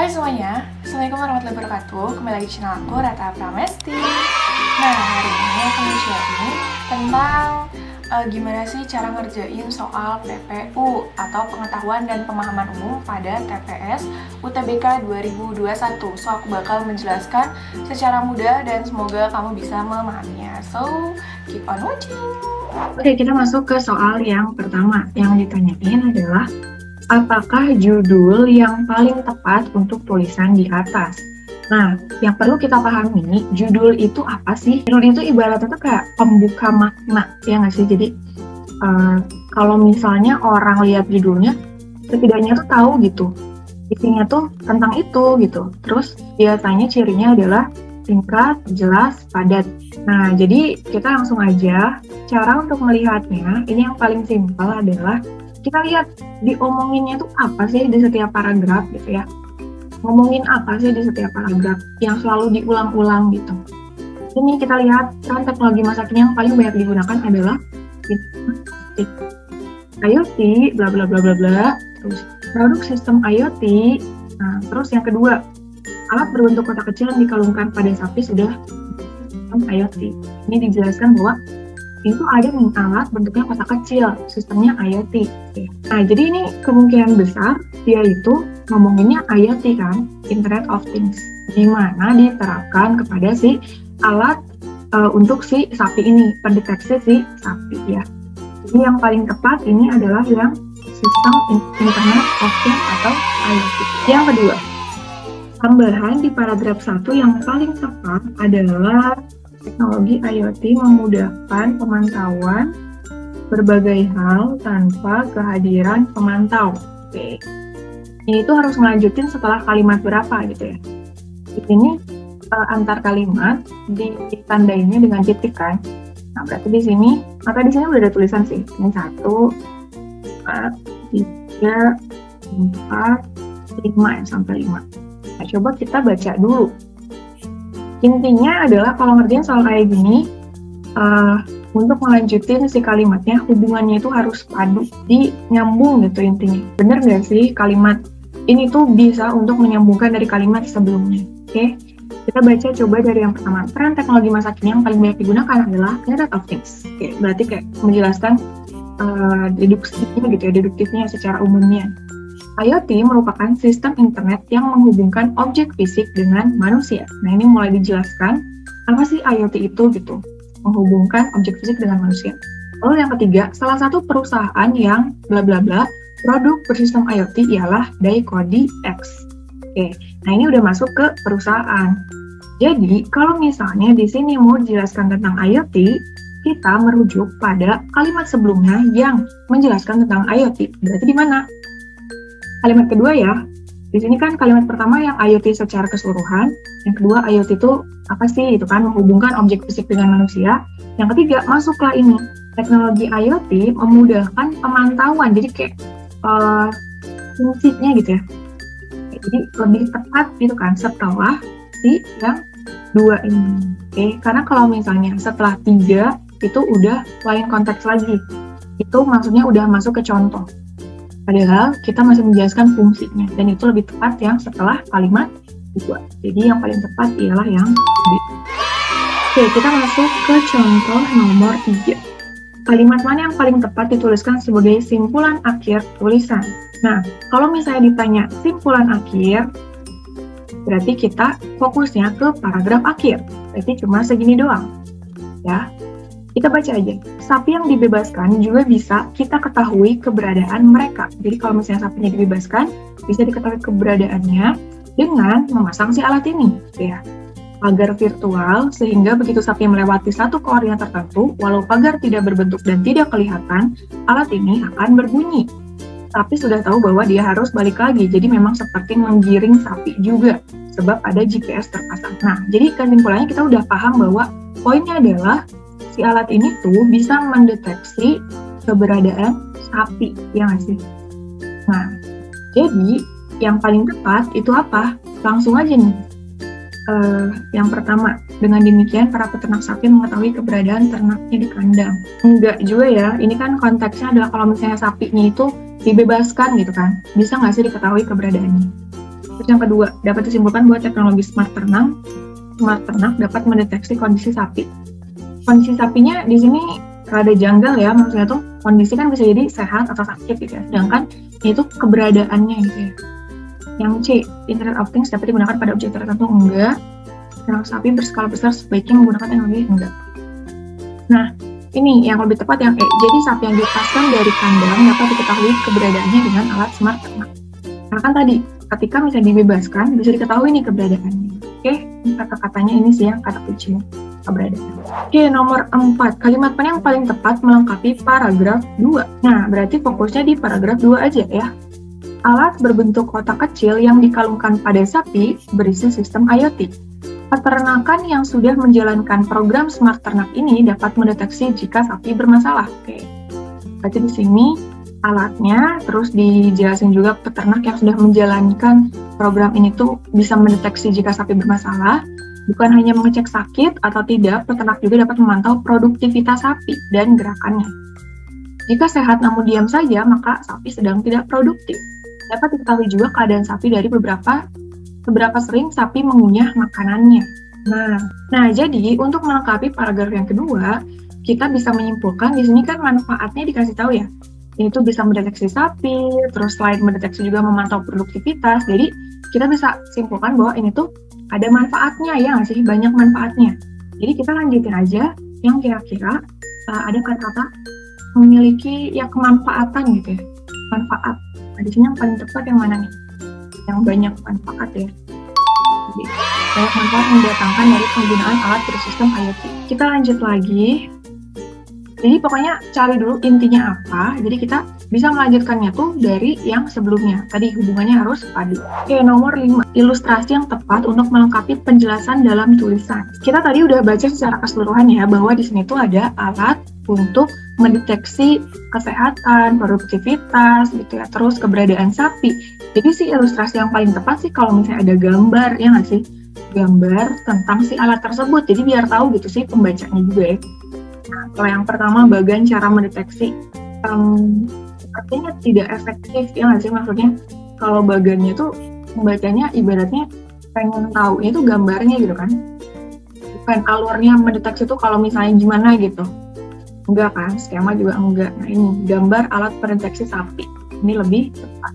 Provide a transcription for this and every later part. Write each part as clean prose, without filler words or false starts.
Hai semuanya, Assalamualaikum warahmatullahi wabarakatuh. Kembali lagi di channel aku, Rata Pramesti. Nah, hari ini aku mau sharing tentang gimana sih cara ngerjain soal PPU atau pengetahuan dan pemahaman umum pada TPS UTBK 2021. So, aku bakal menjelaskan secara mudah dan semoga kamu bisa memahaminya. So, keep on watching. Oke, kita masuk ke soal yang pertama. Yang ditanyain adalah, apakah judul yang paling tepat untuk tulisan di atas? Nah, yang perlu kita pahami, judul itu apa sih? Judul itu ibaratnya tuh kayak pembuka makna, ya nggak sih? Jadi, kalau misalnya orang lihat judulnya, setidaknya tuh tahu gitu, isinya tuh tentang itu gitu. Terus biasanya cirinya adalah singkat, jelas, padat. Nah, jadi kita langsung aja, cara untuk melihatnya, ini yang paling simpel adalah kita lihat diomonginnya tuh apa sih di setiap paragraf gitu ya. Ngomongin apa sih di setiap paragraf yang selalu diulang-ulang gitu. Ini kita lihat peran teknologi masa kini yang paling banyak digunakan adalah IoT, bla bla bla bla bla. Terus produk sistem IoT. Nah, terus yang kedua, alat berbentuk kotak kecil yang dikalungkan pada sapi sudah sistem IoT. Ini dijelaskan bahwa itu ada nih alat bentuknya kotak kecil, sistemnya IoT. Nah, jadi ini kemungkinan besar dia itu ngomonginnya IoT kan, Internet of Things, di mana diterapkan kepada si alat untuk si sapi ini, pendeteksi si sapi ya. Jadi yang paling tepat ini adalah yang sistem Internet of Things atau IoT. Yang kedua, tambahan di paragraf 1 yang paling tepat adalah teknologi IoT memudahkan pemantauan berbagai hal tanpa kehadiran pemantau. Oke. Ini tuh harus melanjutin setelah kalimat berapa gitu ya. Di sini antar kalimat ditandainya dengan titik kan. Nah, berarti di sini, maka di sini udah ada tulisan sih. Ini 1, 4, 3, 4, 5 ya, sampai 5. Nah, coba kita baca dulu. Intinya adalah kalau ngerjain soal kayak gini, untuk melanjutin si kalimatnya, hubungannya itu harus padu, nyambung gitu intinya. Bener nggak sih kalimat ini tuh bisa untuk menyambungkan dari kalimat sebelumnya? Oke, kita baca coba dari yang pertama. Peran teknologi masa kini yang paling banyak digunakan adalah Internet of Things. Oke, berarti kayak menjelaskan deduksinya gitu ya, deduktifnya secara umumnya. IoT merupakan sistem internet yang menghubungkan objek fisik dengan manusia. Nah, ini mulai dijelaskan apa sih IoT itu gitu, menghubungkan objek fisik dengan manusia. Lalu yang ketiga, salah satu perusahaan yang bla bla bla produk bersistem IoT ialah Daikodi X. Oke, nah ini udah masuk ke perusahaan. Jadi, kalau misalnya di sini mau dijelaskan tentang IoT, kita merujuk pada kalimat sebelumnya yang menjelaskan tentang IoT. Berarti di mana? Kalimat kedua ya, di sini kan kalimat pertama yang IoT secara keseluruhan, yang kedua IoT itu apa sih, itu kan menghubungkan objek fisik dengan manusia. Yang ketiga, masuklah ini, teknologi IoT memudahkan pemantauan, jadi kayak fungsinya gitu ya. Jadi lebih tepat gitu kan setelah si yang dua ini. Oke, karena kalau misalnya setelah 3 itu udah lain konteks lagi, itu maksudnya udah masuk ke contoh. Padahal kita masih menjelaskan fungsinya, dan itu lebih tepat yang setelah kalimat 2. Jadi yang paling tepat ialah yang B. Oke, kita masuk ke contoh nomor 3. Kalimat mana yang paling tepat dituliskan sebagai simpulan akhir tulisan? Nah, kalau misalnya ditanya simpulan akhir, berarti kita fokusnya ke paragraf akhir. Berarti cuma segini doang. Ya. Kita baca aja. Sapi yang dibebaskan juga bisa kita ketahui keberadaan mereka. Jadi kalau misalnya sapinya dibebaskan, bisa diketahui keberadaannya dengan memasang si alat ini. Ya. Pagar virtual, sehingga begitu sapi melewati satu koordinat tertentu, walau pagar tidak berbentuk dan tidak kelihatan, alat ini akan berbunyi. Sapi sudah tahu bahwa dia harus balik lagi, jadi memang seperti menggiring sapi juga, sebab ada GPS terpasang. Nah, jadi kesimpulannya kita udah paham bahwa poinnya adalah si alat ini tuh bisa mendeteksi keberadaan sapi, ya nggak sih? Nah, jadi yang paling tepat itu apa? Langsung aja nih. Yang pertama, dengan demikian para peternak sapi mengetahui keberadaan ternaknya di kandang. Enggak juga ya, ini kan konteksnya adalah kalau misalnya sapinya itu dibebaskan gitu kan, bisa nggak sih diketahui keberadaannya? Terus yang kedua, dapat disimpulkan bahwa teknologi smart ternak dapat mendeteksi kondisi sapi. Kondisi sapinya di sini rada janggal ya, maksudnya tuh kondisi kan bisa jadi sehat atau sakit gitu ya, sedangkan itu keberadaannya gitu ya. Yang C, Internet of Things dapat digunakan pada objek tertentu, enggak. Ternak sapi berskala besar sebaiknya menggunakan teknologi, enggak. Nah, ini yang lebih tepat yang E. Jadi sapi yang dilepaskan dari kandang dapat diketahui keberadaannya dengan alat smart ternak. Karena kan tadi, ketika misalnya dibebaskan, bisa diketahui nih keberadaannya. Oke, kata-katanya ini sih yang kata kuncinya, keberadaan. Oke, nomor 4. Kalimat mana yang paling tepat melengkapi paragraf 2? Nah, berarti fokusnya di paragraf 2 aja ya. Alat berbentuk kotak kecil yang dikalungkan pada sapi berisi sistem IoT. Peternakan yang sudah menjalankan program smart ternak ini dapat mendeteksi jika sapi bermasalah. Oke, berarti di sini alatnya, terus dijelasin juga peternak yang sudah menjalankan program ini tuh bisa mendeteksi jika sapi bermasalah. Bukan hanya mengecek sakit atau tidak, peternak juga dapat memantau produktivitas sapi dan gerakannya. Jika sehat namun diam saja, maka sapi sedang tidak produktif. Dapat diketahui juga keadaan sapi dari seberapa sering sapi mengunyah makanannya. Nah, jadi untuk melengkapi paragraf yang kedua, kita bisa menyimpulkan di sini kan manfaatnya dikasih tahu ya. Itu bisa mendeteksi sapi, terus selain mendeteksi juga memantau produktivitas. Jadi kita bisa simpulkan bahwa ini tuh ada manfaatnya ya nggak sih? Banyak manfaatnya. Jadi kita lanjutin aja yang kira-kira ada kata-kata memiliki ya kemanfaatan gitu ya. Manfaat. Nah, di sini yang paling tepat yang mana nih? Yang banyak manfaat ya. Jadi, banyak manfaat yang didatangkan dari penggunaan alat bersistem IoT. Kita lanjut lagi. Jadi pokoknya cari dulu intinya apa. Jadi kita bisa melanjutkannya tuh dari yang sebelumnya. Tadi hubungannya harus padu. Oke, nomor 5. Ilustrasi yang tepat untuk melengkapi penjelasan dalam tulisan. Kita tadi udah baca secara keseluruhan ya, bahwa di sini tuh ada alat untuk mendeteksi kesehatan, produktivitas, gitu ya, terus keberadaan sapi. Jadi sih ilustrasi yang paling tepat sih kalau misalnya ada gambar, ya nggak sih? Gambar tentang si alat tersebut. Jadi biar tahu gitu sih pembacanya juga ya. Nah, kalau yang pertama bagian cara mendeteksi, artinya tidak efektif, ya nggak sih? Maksudnya kalau bagiannya tuh membacanya ibaratnya pengen tahu itu gambarnya gitu kan, bukan alurnya mendeteksi itu kalau misalnya gimana gitu. Enggak kan, skema juga enggak. Nah ini gambar alat pendeteksi sapi, ini lebih tepat.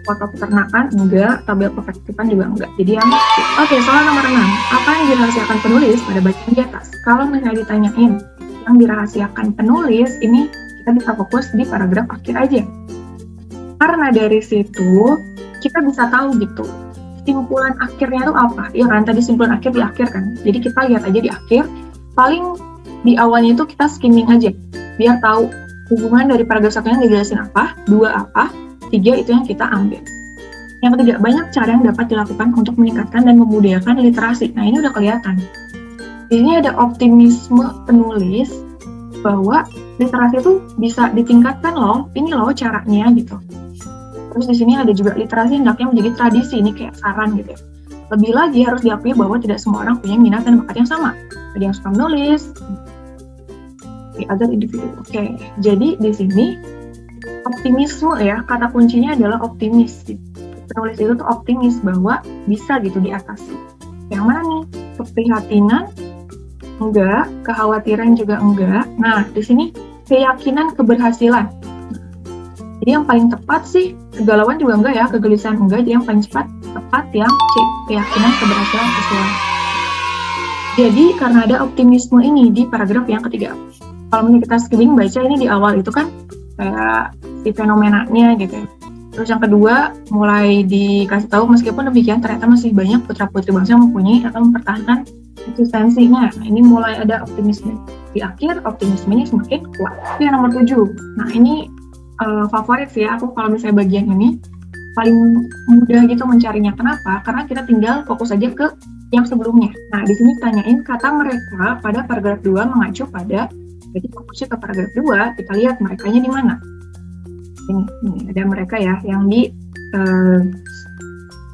Foto peternakan enggak, tabel efektifan juga enggak. Jadi yang oke, soal nomor 6. Apa yang dirahasiakan penulis pada bacaan di atas? Kalau misalnya ditanyain yang dirahasiakan penulis, ini kita bisa fokus di paragraf akhir aja. Karena dari situ kita bisa tahu gitu simpulan akhirnya itu apa. Ya kan, tadi simpulan akhir di akhir kan. Jadi kita lihat aja di akhir, paling di awalnya itu kita skimming aja biar tahu hubungan dari paragraf 1 yang dijelasin apa, 2 apa, 3 itu yang kita ambil. Yang ketiga, banyak cara yang dapat dilakukan untuk meningkatkan dan memudayakan literasi. Nah ini udah kelihatan. Ini ada optimisme penulis bahwa literasi itu bisa ditingkatkan loh, ini loh caranya gitu. Terus di sini ada juga literasi hendaknya menjadi tradisi, ini kayak saran gitu ya. Lebih lagi harus diakui bahwa tidak semua orang punya minat dan bakat yang sama. Ada yang suka menulis, the other individu. Oke, jadi di sini optimisme ya, kata kuncinya adalah optimis. Penulis itu tuh optimis bahwa bisa gitu diatasi. Yang mana nih? Keprihatinan? Enggak, kekhawatiran juga enggak. Nah, di sini keyakinan keberhasilan. Jadi yang paling tepat sih, kegalauan juga enggak ya, kegelisahan enggak. Jadi yang paling tepat yang C, keyakinan keberhasilan sesuatu. Jadi karena ada optimisme ini di paragraf yang ketiga. Kalau misalnya kita skimming baca ini di awal itu kan kayak si fenomenanya gitu ya. Terus yang kedua mulai dikasih tahu meskipun demikian ternyata masih banyak putra-putri bangsa yang mempunyai atau mempertahankan eksistensinya. Nah ini mulai ada optimisme. Di akhir optimismenya semakin kuat. Itu yang nomor 7. Nah ini favorit sih ya, aku kalau misalnya bagian ini paling mudah gitu mencarinya. Kenapa? Karena kita tinggal fokus aja ke yang sebelumnya. Nah, di sini tanyain kata mereka pada paragraf 2 mengacu pada, jadi fokusnya ke paragraf 2, kita lihat merekanya di mana. Ini ada mereka ya, yang di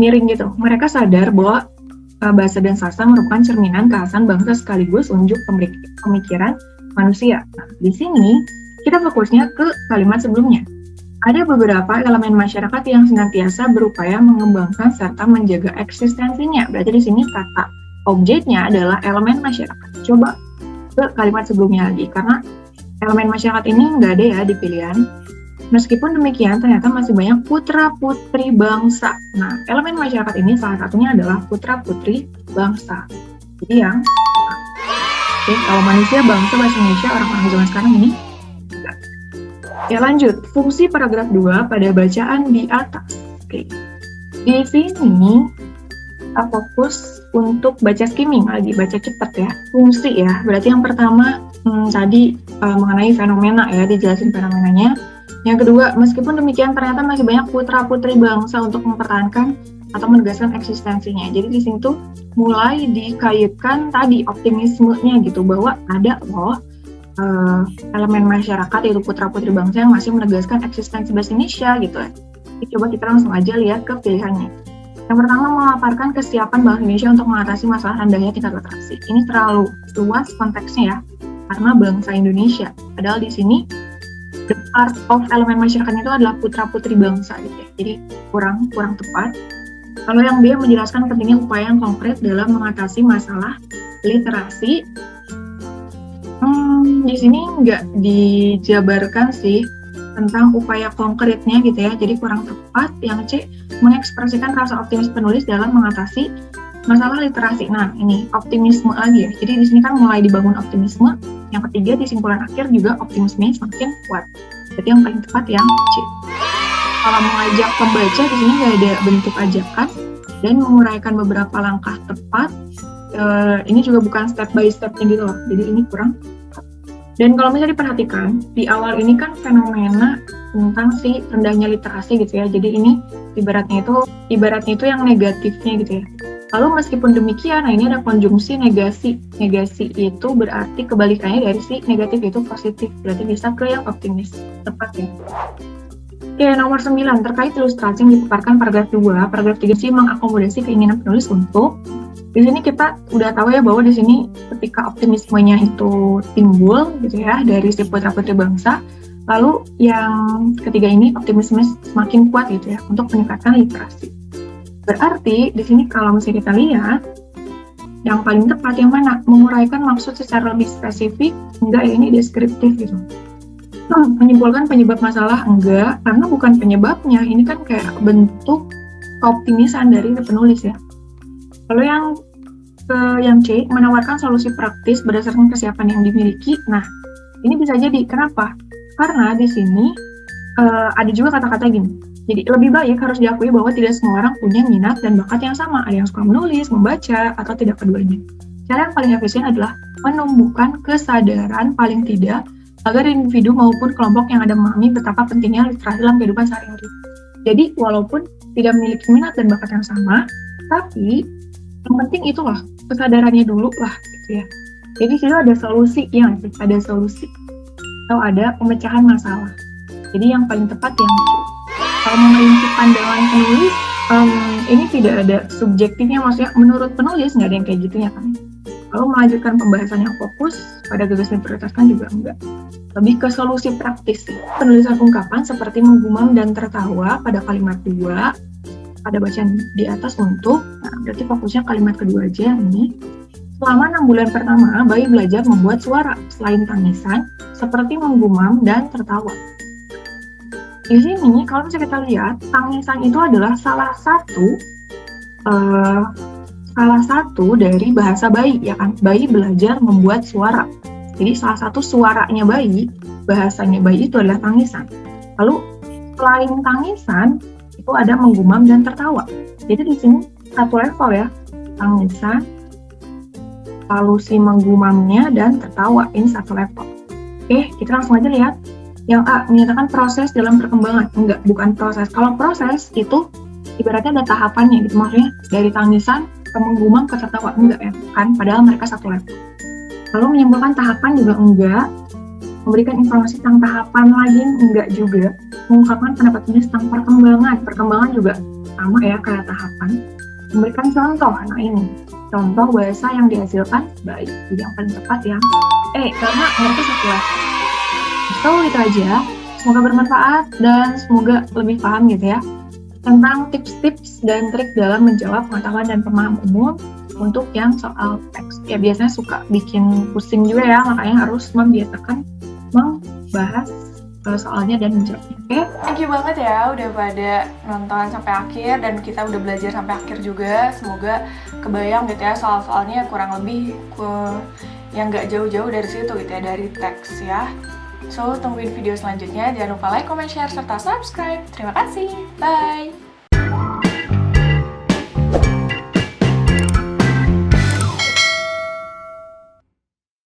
miring gitu. Mereka sadar bahwa bahasa dan sastra merupakan cerminan kekhasan bangsa sekaligus unjuk pemikiran manusia. Nah, di sini kita fokusnya ke kalimat sebelumnya. Ada beberapa elemen masyarakat yang senantiasa berupaya mengembangkan serta menjaga eksistensinya. Berarti di sini kata objeknya adalah elemen masyarakat. Coba ke kalimat sebelumnya lagi, karena elemen masyarakat ini nggak ada ya di pilihan. Meskipun demikian, ternyata masih banyak putra-putri bangsa. Nah, elemen masyarakat ini salah satunya adalah putra-putri bangsa. Jadi yang oke, kalau manusia, bangsa, bahasa Indonesia, orang-orang zaman sekarang ini. Ya lanjut, fungsi paragraf 2 pada bacaan di atas. Oke. Di sini kita fokus untuk baca skimming, lagi baca cepat ya. Fungsi ya, berarti yang pertama tadi mengenai fenomena ya, dijelasin fenomenanya. Yang kedua, meskipun demikian ternyata masih banyak putra-putri bangsa untuk mempertahankan atau menegaskan eksistensinya. Jadi di sini tuh mulai dikaitkan tadi optimismenya gitu, bahwa ada loh elemen masyarakat yaitu putra-putri bangsa yang masih menegaskan eksistensi bahasa Indonesia gitu ya. Jadi coba kita langsung aja lihat ke pilihannya. Yang pertama, memaparkan kesiapan bahasa Indonesia untuk mengatasi masalah rendahnya tingkat literasi. Ini terlalu luas konteksnya ya, karena bangsa Indonesia. Padahal di sini the part of elemen masyarakat itu adalah putra-putri bangsa gitu ya. Jadi kurang tepat. Kalau yang B, menjelaskan pentingnya upaya yang konkret dalam mengatasi masalah literasi. Di sini nggak dijabarkan sih tentang upaya konkretnya gitu ya, jadi kurang tepat. Yang C, mengekspresikan rasa optimis penulis dalam mengatasi masalah literasi. Nah, ini optimisme lagi ya, jadi di sini kan mulai dibangun optimisme. Yang ketiga, di simpulan akhir juga optimisme semakin kuat. Jadi yang paling tepat yang C. Kalau mengajak pembaca, di sini nggak ada bentuk ajakan dan menguraikan beberapa langkah tepat. Ini juga bukan step by step-nya gitu loh, jadi ini kurang. Dan kalau misalnya diperhatikan, di awal ini kan fenomena tentang si rendahnya literasi gitu ya, jadi ini ibaratnya itu yang negatifnya gitu ya. Lalu meskipun demikian, nah ini ada konjungsi negasi. Negasi itu berarti kebalikannya dari si negatif itu positif, berarti bisa ke yang optimis, tepat ya. Oke, nomor 9, terkait ilustrasi yang dipaparkan paragraf 2, paragraf 3 sih mengakomodasi keinginan penulis untuk. Di sini kita udah tahu ya bahwa di sini ketika optimismenya itu timbul gitu ya dari si putra-putri bangsa, lalu yang ketiga ini optimisme semakin kuat gitu ya untuk meningkatkan literasi. Berarti di sini kalau misalnya kita lihat yang paling tepat yang mana? Menguraikan maksud secara lebih spesifik, enggak ya, ini deskriptif gitu. Menyimpulkan penyebab masalah, enggak, karena bukan penyebabnya, ini kan kayak bentuk keoptimisan dari penulis ya. Lalu yang C, menawarkan solusi praktis berdasarkan kesiapan yang dimiliki. Nah, ini bisa jadi, kenapa? Karena di sini ada juga kata-kata gini. Jadi lebih baik harus diakui bahwa tidak semua orang punya minat dan bakat yang sama. Ada yang suka menulis, membaca, atau tidak keduanya. Cara yang paling efisien adalah menumbuhkan kesadaran paling tidak agar individu maupun kelompok yang ada memahami betapa pentingnya literasi dalam kehidupan sehari-hari. Jadi walaupun tidak memiliki minat dan bakat yang sama, tapi yang penting itulah kesadarannya dulu lah gitu ya. Jadi situ ada solusi, ya ada solusi atau ada pemecahan masalah. Jadi yang paling tepat yang kalau memiliki pandangan penulis, ini tidak ada subjektifnya, maksudnya menurut penulis nggak ada yang kayak gitu ya kan. Kalau melanjutkan pembahasan yang fokus pada gagasan prioritaskan juga enggak. Lebih ke solusi praktis sih. Penulisan ungkapan seperti menggumam dan tertawa pada kalimat 2 pada bacaan di atas untuk, nah berarti fokusnya kalimat kedua aja ini. Selama 6 bulan pertama, bayi belajar membuat suara selain tangisan, seperti menggumam dan tertawa. Di sini, kalau misalnya kita lihat, tangisan itu adalah salah satu dari bahasa bayi, ya kan? Bayi belajar membuat suara. Jadi salah satu suaranya bayi, bahasanya bayi itu adalah tangisan. Lalu selain tangisan, itu ada menggumam dan tertawa. Jadi di sini satu level ya, tangisan, lalu si menggumamnya dan tertawa, ini satu level. Oke, kita langsung aja lihat. Yang A, menyatakan proses dalam perkembangan. Enggak, bukan proses. Kalau proses itu ibaratnya ada tahapannya gitu, maksudnya dari tangisan ke menggumam ke tertawa, enggak ya, kan? Padahal mereka satu level. Lalu menyimpulkan tahapan juga enggak. Memberikan informasi tentang tahapan lagi enggak juga. Mengungkapkan pendapat penulis tentang perkembangan juga sama ya kayak tahapan. Memberikan contoh, nah ini contoh bahasa yang dihasilkan baik. Jadi yang paling tepat yang karena mereka satu level. So itu aja Semoga bermanfaat dan semoga lebih paham gitu ya tentang tips-tips dan trik dalam menjawab pengetahuan dan pemahaman umum untuk yang soal teks. Ya biasanya suka bikin pusing juga ya, makanya harus membiasakan membahas soalnya dan menjawabnya. Oke? Thank you banget ya udah pada nonton sampai akhir dan kita udah belajar sampai akhir juga. Semoga kebayang gitu ya soal-soalnya kurang lebih yang gak jauh-jauh dari situ gitu ya, dari teks ya. So, tungguin video selanjutnya. Jangan lupa like, comment, share, serta subscribe. Terima kasih. Bye!